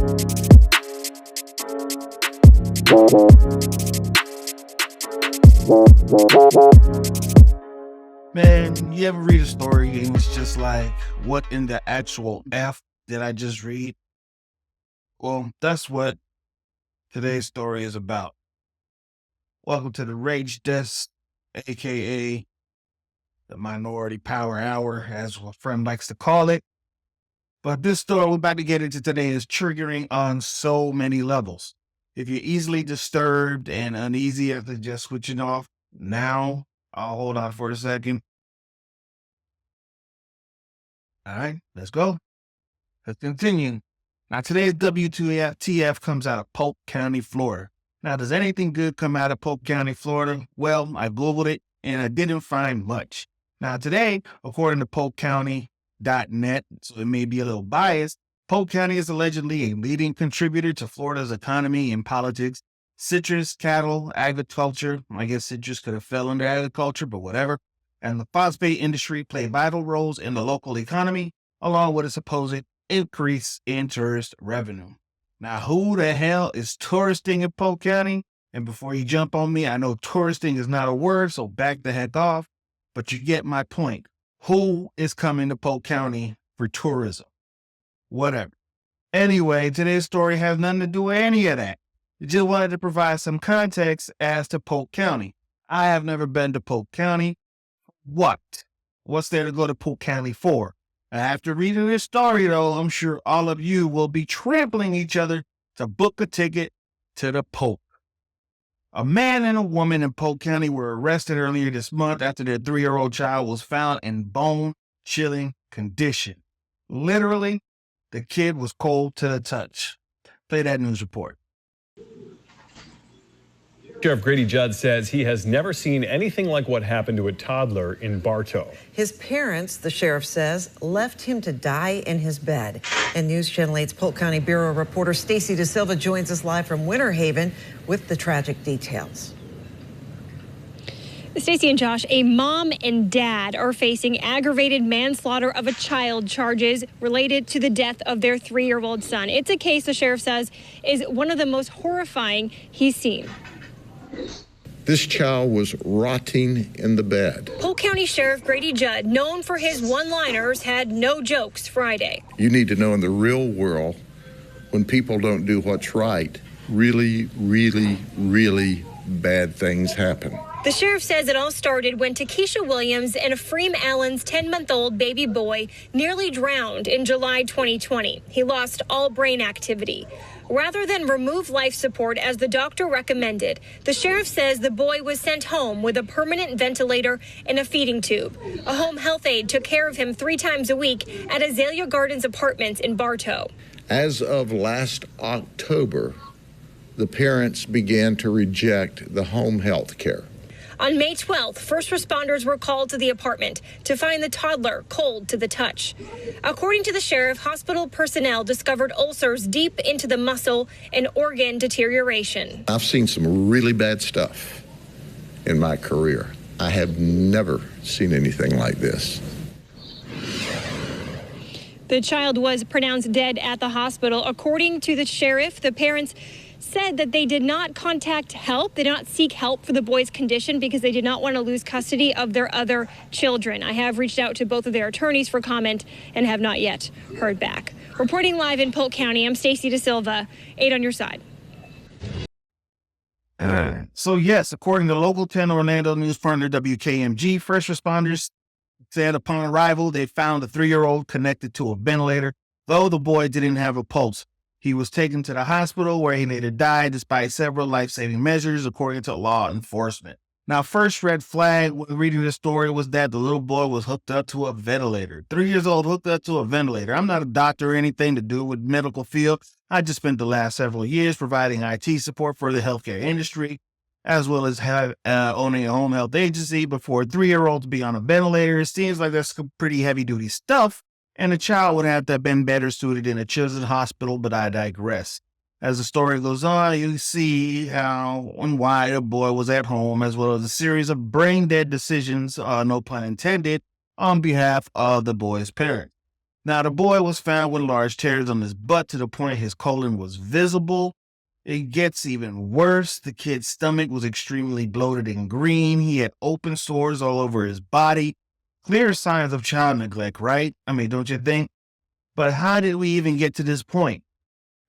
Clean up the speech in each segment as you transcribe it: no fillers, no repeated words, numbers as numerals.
Man, you ever read a story and it's just like, what in the actual F did I just read? Well, that's what today's story is about. Welcome to the Rage Desk, aka the Minority Power Hour, as a friend likes to call it. But this story we're about to get into today is triggering on so many levels. If you're easily disturbed and uneasy after just switching off, now I'll hold on for a second. All right, let's go. Let's continue. Now, today's WTF comes out of Polk County, Florida. Now, does anything good come out of Polk County, Florida? Well, I Googled it and I didn't find much. Now, today, according to polkcounty.net, so it may be a little biased, Polk County is allegedly a leading contributor to Florida's economy and politics. Citrus, cattle, agriculture, I guess citrus could have fell under agriculture, but whatever, and the phosphate industry play vital roles in the local economy, along with a supposed increase in tourist revenue. Now, who the hell is touristing in Polk County? And before you jump on me, I know touristing is not a word, so back the heck off, but you get my point. Who is coming to Polk County for tourism? Whatever. Anyway, today's story has nothing to do with any of that. I just wanted to provide some context as to Polk County. I have never been to Polk County. What? What's there to go to Polk County for? After reading this story, though, I'm sure all of you will be trampling each other to book a ticket to the Polk. A man and a woman in Polk County were arrested earlier this month after their 3-year-old child was found in bone-chilling condition. Literally, the kid was cold to the touch. Play that news report. Sheriff Grady Judd says he has never seen anything like what happened to a toddler in Bartow. His parents, the sheriff says, left him to die in his bed. And News Channel 8's Polk County Bureau reporter Stacy DeSilva joins us live from Winter Haven with the tragic details. Stacy and Josh, a mom and dad are facing aggravated manslaughter of a child charges related to the death of their 3-year-old son. It's a case the sheriff says is one of the most horrifying he's seen. This child was rotting in the bed. Polk County Sheriff Grady Judd, known for his one-liners, had no jokes Friday. You need to know in the real world, when people don't do what's right, really, really, really bad things happen. The sheriff says it all started when Takesha Williams and Ephraim Allen's 10-month-old baby boy nearly drowned in July 2020. He lost all brain activity. Rather than remove life support as the doctor recommended, the sheriff says the boy was sent home with a permanent ventilator and a feeding tube. A home health aide took care of him 3 times a week at Azalea Gardens Apartments in Bartow. As of last October, the parents began to reject the home health care. On May 12th, first responders were called to the apartment to find the toddler cold to the touch. According to the sheriff, hospital personnel discovered ulcers deep into the muscle and organ deterioration. I've seen some really bad stuff in my career. I have never seen anything like this. The child was pronounced dead at the hospital. According to the sheriff, the parents said that they did not contact help. They did not seek help for the boy's condition because they did not want to lose custody of their other children. I have reached out to both of their attorneys for comment and have not yet heard back. Reporting live in Polk County, I'm Stacy DeSilva, 8 on your side. So yes, according to local 10 Orlando news partner WKMG, first responders said upon arrival, they found the 3-year-old connected to a ventilator, though the boy didn't have a pulse. He was taken to the hospital where he later died despite several life-saving measures, according to law enforcement. Now, first red flag when reading this story was that the little boy was hooked up to a ventilator. 3 years old, hooked up to a ventilator. I'm not a doctor or anything to do with medical field. I just spent the last several years providing IT support for the healthcare industry, as well as owning a home health agency. But for a 3-year-old to be on a ventilator, it seems like that's some pretty heavy-duty stuff. And the child would have to have been better suited in a children's hospital, but I digress. As the story goes on, you see how and why the boy was at home, as well as a series of brain-dead decisions, no pun intended, on behalf of the boy's parents. Now, the boy was found with large tears on his butt to the point his colon was visible. It gets even worse. The kid's stomach was extremely bloated and green. He had open sores all over his body. Clear signs of child neglect, right? I mean, don't you think? But how did we even get to this point?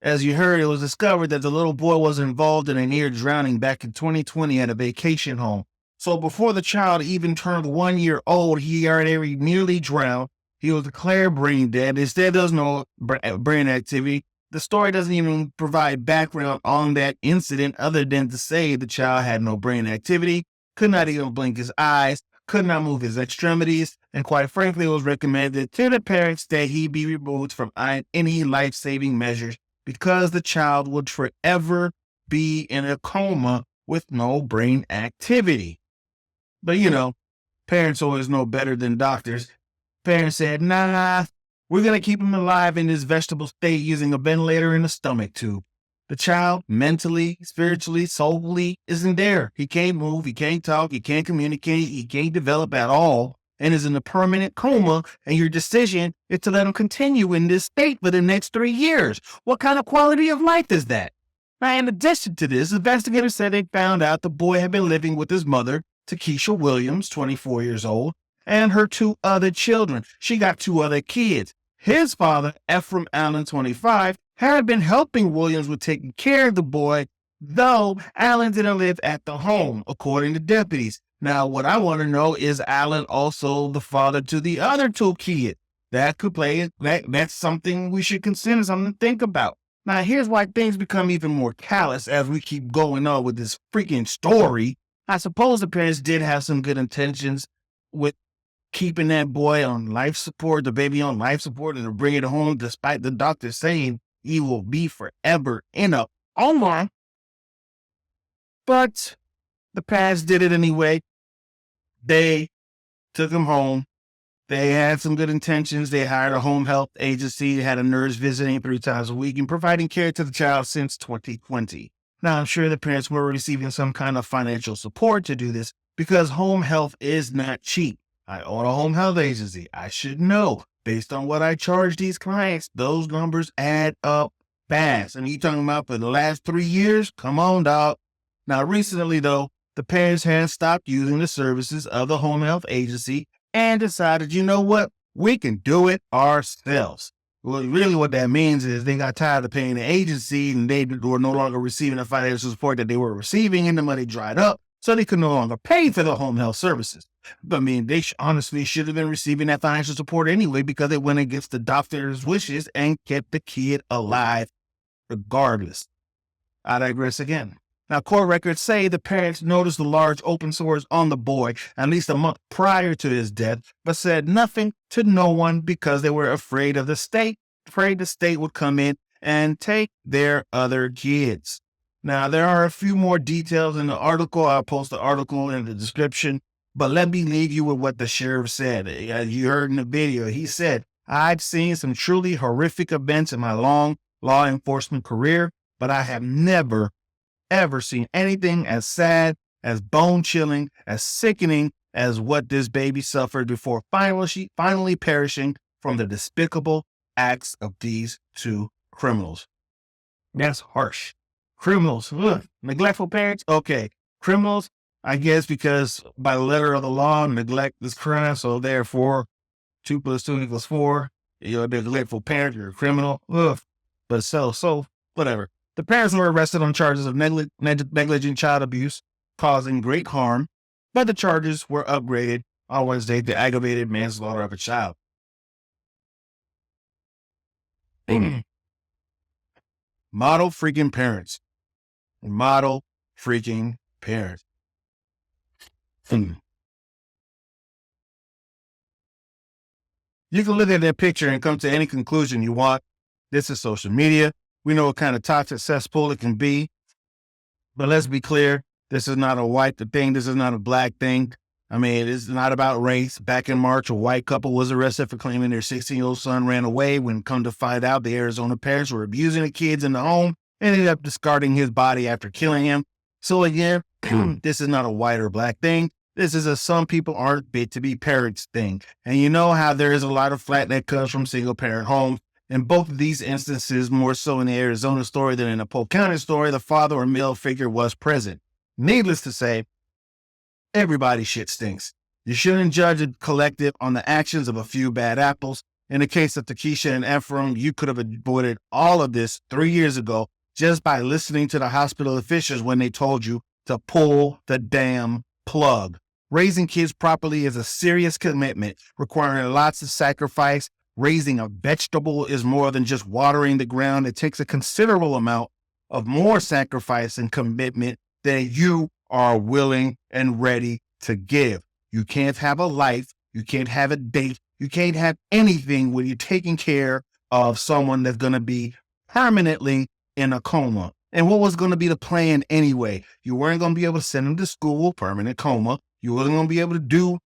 As you heard, it was discovered that the little boy was involved in a near drowning back in 2020 at a vacation home. So before the child even turned 1 year old, he already nearly drowned. He was declared brain dead. Instead, there's no brain activity. The story doesn't even provide background on that incident other than to say the child had no brain activity, could not even blink his eyes, could not move his extremities, and quite frankly, it was recommended to the parents that he be removed from any life-saving measures because the child would forever be in a coma with no brain activity. But parents always know better than doctors. Parents said, nah, we're going to keep him alive in this vegetable state using a ventilator and a stomach tube. The child, mentally, spiritually, soulfully, isn't there. He can't move, he can't talk, he can't communicate, he can't develop at all, and is in a permanent coma, and your decision is to let him continue in this state for the next 3 years. What kind of quality of life is that? Now, in addition to this, investigators said they found out the boy had been living with his mother, Takesha Williams, 24 years old, and her 2 other children. She got 2 other kids. His father, Ephraim Allen, 25, had been helping Williams with taking care of the boy, though Allen didn't live at the home, according to deputies. Now, what I want to know is Allen also the father to the other 2 kids? That could play, that's something we should consider, something to think about. Now, here's why things become even more callous as we keep going on with this freaking story. I suppose the parents did have some good intentions with keeping that boy on life support, the baby on life support, and to bring it home, despite the doctor saying he will be forever in a coma. But the parents did it anyway. They took him home. They had some good intentions. They hired a home health agency, had a nurse visiting 3 times a week and providing care to the child since 2020. Now, I'm sure the parents were receiving some kind of financial support to do this because home health is not cheap. I own a home health agency. I should know. Based on what I charge these clients, those numbers add up fast. And you talking about for the last 3 years? Come on, dog. Now, recently, though, the parents had stopped using the services of the home health agency and decided, you know what? We can do it ourselves. Well, really what that means is they got tired of paying the agency and they were no longer receiving the financial support that they were receiving and the money dried up. So they could no longer pay for the home health services. But I mean, they honestly should have been receiving that financial support anyway because it went against the doctor's wishes and kept the kid alive regardless. I digress again. Now, court records say the parents noticed the large open sores on the boy at least a month prior to his death, but said nothing to no one because they were afraid of the state would come in and take their other kids. Now, there are a few more details in the article. I'll post the article in the description, but let me leave you with what the sheriff said. As you heard in the video, he said, I've seen some truly horrific events in my long law enforcement career, but I have never ever seen anything as sad, as bone-chilling, as sickening as what this baby suffered before finally perishing from the despicable acts of these 2 criminals. That's harsh. Criminals, neglectful parents, okay. Criminals, I guess because by the letter of the law, neglect is crime, so therefore 2 + 2 = 4. You're a neglectful parent, you're a criminal. But so, whatever. The parents were arrested on charges of negligent child abuse, causing great harm, but the charges were upgraded on Wednesday to aggravated manslaughter of a child. Model freaking parents. Model freaking parents. You can look at that picture and come to any conclusion you want. This is social media. We know what kind of toxic cesspool it can be. But let's be clear, this is not a white thing. This is not a black thing. I mean, it's not about race. Back in March, a white couple was arrested for claiming their 16-year-old son ran away when come to find out the Arizona parents were abusing the kids in the home and ended up discarding his body after killing him. So again, this is not a white or black thing. This is a some people aren't fit to be parents thing. And you know how there is a lot of flack that comes from single parent homes. In both of these instances, more so in the Arizona story than in the Polk County story, the father or male figure was present. Needless to say, everybody's shit stinks. You shouldn't judge a collective on the actions of a few bad apples. In the case of Takesha and Ephraim, you could have avoided all of this 3 years ago just by listening to the hospital officials when they told you to pull the damn plug. Raising kids properly is a serious commitment, requiring lots of sacrifice. Raising a vegetable is more than just watering the ground. It takes a considerable amount of more sacrifice and commitment than you are willing and ready to give. You can't have a life. You can't have a date. You can't have anything when you're taking care of someone that's going to be permanently in a coma. And what was going to be the plan anyway? You weren't going to be able to send him to school, permanent coma. You weren't going to be able to do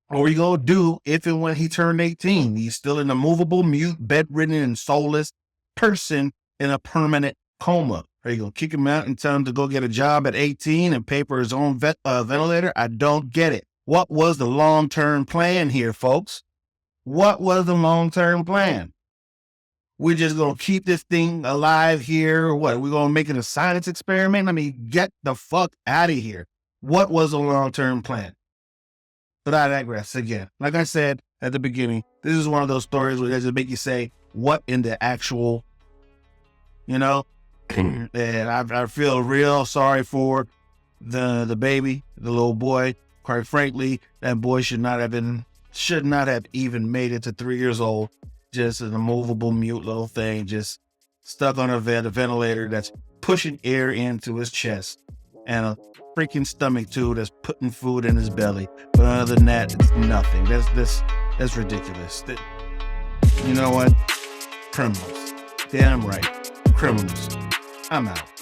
what were you going to do if and when he turned 18? He's still an immovable, mute, bedridden, and soulless person in a permanent coma. Are you going to kick him out and tell him to go get a job at 18 and pay for his own ventilator? I don't get it. What was the long-term plan here, folks? What was the long-term plan? We're just going to keep this thing alive here or what? We're going to make it a science experiment? I mean, get the fuck out of here. What was the long-term plan? But I digress again. Like I said at the beginning, this is one of those stories where they just make you say, what in the actual, you know? And I feel real sorry for the baby, the little boy. Quite frankly, that boy should not have even made it to 3 years old. Just an immovable, mute little thing, just stuck on a ventilator that's pushing air into his chest, and a freaking stomach tube that's putting food in his belly. But other than that, it's nothing. That's ridiculous. You know what? Criminals. Damn right. Criminals. I'm out.